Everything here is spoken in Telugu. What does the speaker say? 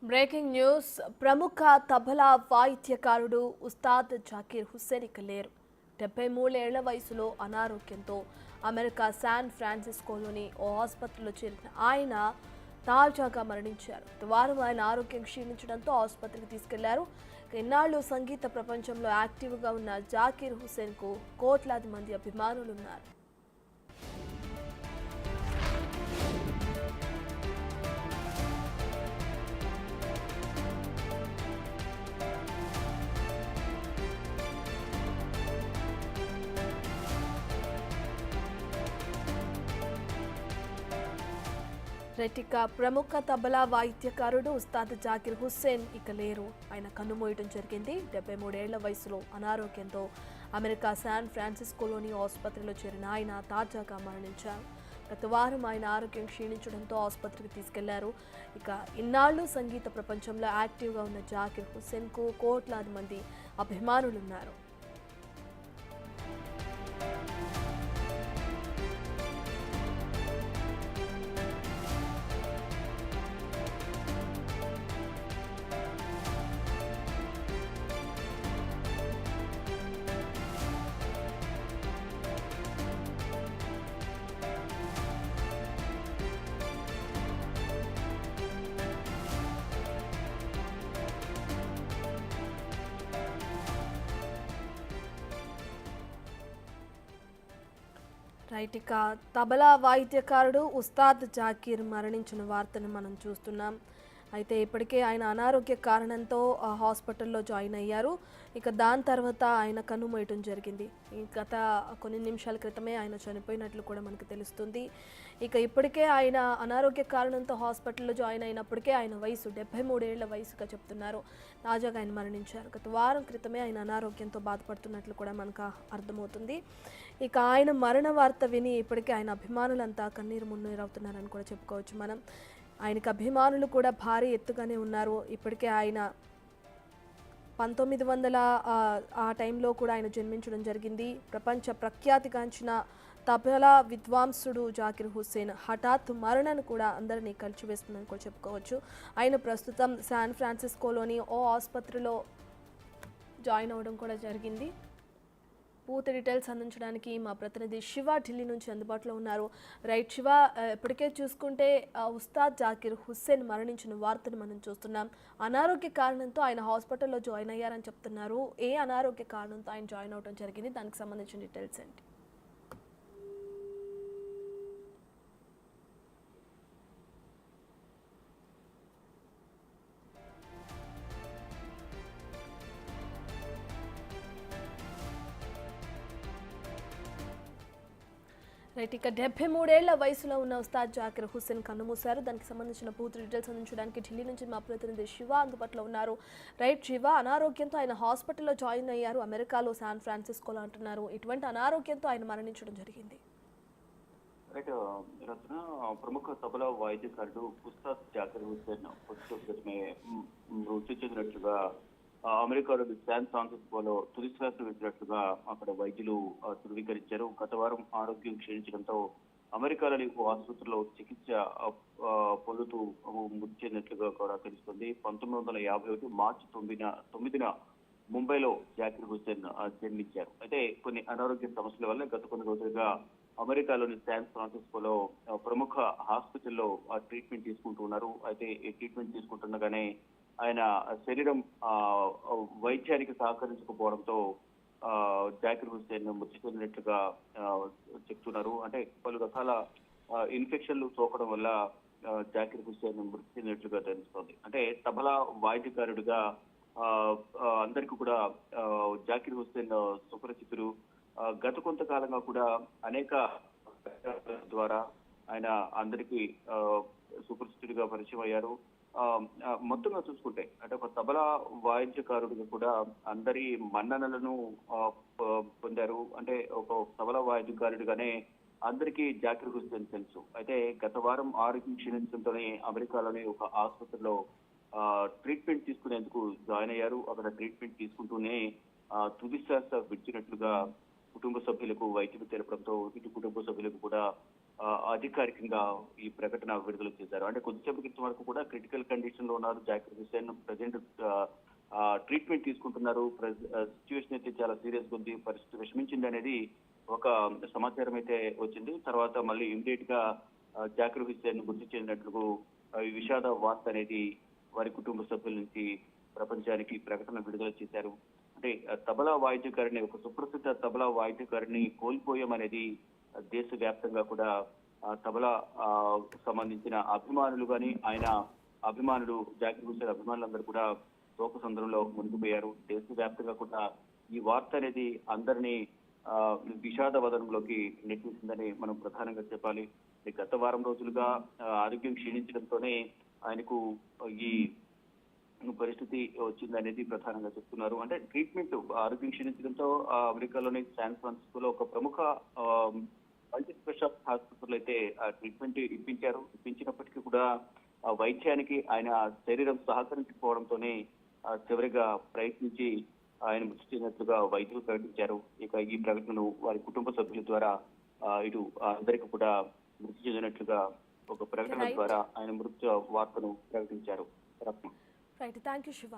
బ్రేకింగ్ న్యూస్ ప్రముఖ తబలా వాయిద్యకారుడు ఉస్తాద్ జాకీర్ హుస్సేన్ ఇక లేరు 73 ఏళ్ల వయసులో అనారోగ్యంతో అమెరికా శాన్ ఫ్రాన్సిస్కోలోని ఓ ఆసుపత్రిలో చేరిన ఆయన తాజాగా మరణించారు. వారం ఆయన ఆరోగ్యం క్షీణించడంతో ఆసుపత్రికి తీసుకెళ్లారు. ఇన్నాళ్లు సంగీత ప్రపంచంలో యాక్టివ్గా ఉన్న జాకీర్ హుస్సేన్కు కోట్లాది మంది అభిమానులున్నారు. రెటికా ప్రముఖ తబలా వాయిద్యకారుడు ఉస్తాద్ జాకీర్ హుస్సేన్ ఇక లేరు. ఆయన కన్నుమూయటం జరిగింది. 73 ఏళ్ల వయసులో అనారోగ్యంతో అమెరికా శాన్ ఫ్రాన్సిస్కోలోని ఆసుపత్రిలో చేరిన ఆయన తాజాగా మరణించారు. గత వారం ఆయన ఆరోగ్యం క్షీణించడంతో ఆసుపత్రికి తీసుకెళ్లారు. ఇక ఇన్నాళ్లు సంగీత ప్రపంచంలో యాక్టివ్గా ఉన్న జాకీర్ హుస్సేన్కు కోట్లాది మంది అభిమానులున్నారు. రైట్, ఇక తబలా వాయిద్యకారుడు ఉస్తాద్ జాకీర్ మరణించిన వార్తను మనం చూస్తున్నాం. అయితే ఇప్పటికే ఆయన అనారోగ్య కారణంతో హాస్పిటల్లో జాయిన్ అయ్యారు. ఇక దాని తర్వాత ఆయన కన్నుమూయటం జరిగింది. గత కొన్ని నిమిషాల క్రితమే ఆయన చనిపోయినట్లు కూడా మనకు తెలుస్తుంది. ఇక ఇప్పటికే ఆయన అనారోగ్య కారణంతో హాస్పిటల్లో జాయిన్ అయినప్పటికే ఆయన వయసు 73 ఏళ్ల వయసుగా చెప్తున్నారు. తాజాగా ఆయన మరణించారు. గత వారం క్రితమే ఆయన అనారోగ్యంతో బాధపడుతున్నట్లు కూడా మనకు అర్థమవుతుంది. ఇక ఆయన మరణ వార్త విని ఇప్పటికే ఆయన అభిమానులంతా కన్నీరు మున్నీరవుతున్నారని కూడా చెప్పుకోవచ్చు మనం. ఆయనకు అభిమానులు కూడా భారీ ఎత్తుగానే ఉన్నారు. ఇప్పటికే ఆయన 1900 ఆ టైంలో కూడా ఆయన జన్మించడం జరిగింది. ప్రపంచ ప్రఖ్యాతిగాంచిన తబలా విద్వాంసుడు జాకీర్ హుస్సేన్ హఠాత్ మరణాన్ని కూడా అందరినీ కలిచివేస్తుందని కూడా చెప్పుకోవచ్చు. ఆయన ప్రస్తుతం శాన్ ఫ్రాన్సిస్కోలోని ఓ ఆసుపత్రిలో జాయిన్ అవ్వడం కూడా జరిగింది. పూర్తి డీటెయిల్స్ అందించడానికి మా ప్రతినిధి శివ ఢిల్లీ నుంచి అందుబాటులో ఉన్నారు. రైట్ శివ, ఇప్పటికే చూసుకుంటే ఉస్తాద్ జాకీర్ హుస్సేన్ మరణించిన వార్తను మనం చూస్తున్నాం. అనారోగ్య కారణంతో ఆయన హాస్పిటల్లో జాయిన్ అయ్యారని చెప్తున్నారు. ఏ అనారోగ్య కారణంతో ఆయన జాయిన్ అవడం జరిగింది, దానికి సంబంధించిన డీటెయిల్స్ ఏంటి? రైట్, ఇక 73 ఏళ్ల వయసులో ఉన్న ఉస్తాద్ జాకీర్ హుస్సేన్ కన్నుమూశారు. దానికి సంబంధించిన పూర్తి డీటెయిల్స్ అందించడానికి ఢిల్లీ నుంచి మా ప్రతినిధి శివ అందుబాటులో ఉన్నారు. రైట్ శివ, అనారోగ్యంతో ఆయన హాస్పిటల్లో జాయిన్ అయ్యారు, అమెరికాలో శాన్ ఫ్రాన్సిస్కోలో అంటున్నారు. ఇటువంటి అనారోగ్యంతో ఆయన మరణించడం జరిగింది. రైట్, ప్రముఖ తబలా వాయిద్యకారుడు ఉస్తాద్ జాకీర్ హుస్సేన్ మృతి చెందినట్లుగా అమెరికాలోని శాన్ ఫ్రాన్సిస్కోలో తుది శ్వాస విడిచినట్లుగా అక్కడ వైద్యులు ధృవీకరించారు. గత వారం ఆరోగ్యం క్షీణించడంతో అమెరికాలోని ఓ ఆసుపత్రిలో చికిత్స పొందుతూ మృతి చెందినట్లుగా కూడా తెలుస్తుంది. 1951 మార్చి 9న ముంబైలో జాకీర్ హుస్సేన్ జన్మించారు. అయితే కొన్ని అనారోగ్య సమస్యల వల్ల గత కొన్ని రోజులుగా అమెరికాలోని శాన్ ఫ్రాన్సిస్కోలో ప్రముఖ హాస్పిటల్లో ట్రీట్మెంట్ తీసుకుంటూ ఉన్నారు. అయితే ఈ ట్రీట్మెంట్ తీసుకుంటుండగానే ఆయన శరీరం వైద్యానికి సహకరించకపోవడంతో జాకీర్ హుస్సేన్ మృతి చెందినట్లుగా చెప్తున్నారు. అంటే పలు రకాల ఇన్ఫెక్షన్లు సోకడం వల్ల జాకీర్ హుస్సేన్ మృతి చెందినట్లుగా తెలుస్తోంది. అంటే తబలా వాయిద్యకారుడిగా అందరికీ కూడా జాకీర్ హుస్సేన్ సుపరిచితుడు. గత కొంతకాలంగా కూడా అనేక ద్వారా ఆయన అందరికీ సుపరిచితుడిగా పరిచయం అయ్యారు. మొత్తంగా చూసుకుంటే అంటే ఒక తబలా వాయిద్యకారుడిగా కూడా అందరి మన్ననలను పొందారు. అంటే ఒక తబలా వాయిద్యకారుడిగానే అందరికీ జాకీర్ హుస్సేన్ తెలుసు. అయితే గత వారం ఆరోగ్యం క్షీణించడంతోనే అమెరికాలోని ఒక ఆసుపత్రిలో ట్రీట్మెంట్ తీసుకునేందుకు జాయిన్ అయ్యారు. అక్కడ ట్రీట్మెంట్ తీసుకుంటూనే తుది శ్వాస విడిచినట్లుగా కుటుంబ సభ్యులకు వైద్యులు తెలపడంతో ఇటు కుటుంబ సభ్యులకు కూడా అధికారికంగా ఈ ప్రకటన విడుదల చేశారు. అంటే కొద్దిసేపటి క్రితం వరకు కూడా క్రిటికల్ కండిషన్ లో ఉన్నారు జాకిర్ హుస్సేన్. ప్రజెంట్ ట్రీట్మెంట్ తీసుకుంటున్నారు. సిచ్యువేషన్ అయితే చాలా సీరియస్ గా ఉంది, పరిస్థితి విషమించింది అనేది ఒక సమాచారం అయితే వచ్చింది. తర్వాత మళ్ళీ ఇమీడియట్ గా జాకిర్ హుస్సేన్ మృతి చెందినట్లు ఈ విషాద వార్త అనేది వారి కుటుంబ సభ్యుల నుంచి ప్రపంచానికి ప్రకటన విడుదల చేశారు. అంటే తబలా వాయిద్యకారిని, ఒక సుప్రసిద్ధ తబలా వాయిద్యకారిని కోల్పోయామనేది దేశవ్యాప్తంగా కూడా తబలా సంబంధించిన అభిమానులు కానీ, ఆయన అభిమానులు, జాకిర్ హుస్సేన్ అభిమానులందరూ కూడా శోక సంద్రంలో మునిగిపోయారు. దేశవ్యాప్తంగా కూడా ఈ వార్త అనేది అందరినీ విషాద వదనంలోకి నెట్టేసిందని మనం ప్రధానంగా చెప్పాలి. గత వారం రోజులుగా ఆరోగ్యం క్షీణించడంతోనే ఆయనకు ఈ పరిస్థితి వచ్చిందనేది ప్రధానంగా చెప్తున్నారు. అంటే ట్రీట్మెంట్ ఆరోగ్యం క్షీణించడంతో అమెరికాలోని శాన్ ఫ్రాన్సిస్కోలో ఒక ప్రముఖ మల్టీ స్పెషాలిటీ హాస్పిటల్ అయితే ట్రీట్మెంట్ ఇప్పించినప్పటికీ కూడా వైద్యానికి ఆయన శరీరం సహకరించకపోవడంతోనే చివరిగా ప్రయత్నించి ఆయన మృతి చెందినట్లుగా వైద్యులు ప్రకటించారు. ఇక ఈ ప్రకటనను వారి కుటుంబ సభ్యుల ద్వారా ఇటు అందరికీ కూడా మృతి చెందినట్లుగా ఒక ప్రకటన ద్వారా ఆయన మృతి వార్తను ప్రకటించారు. Right, thank you Shiva.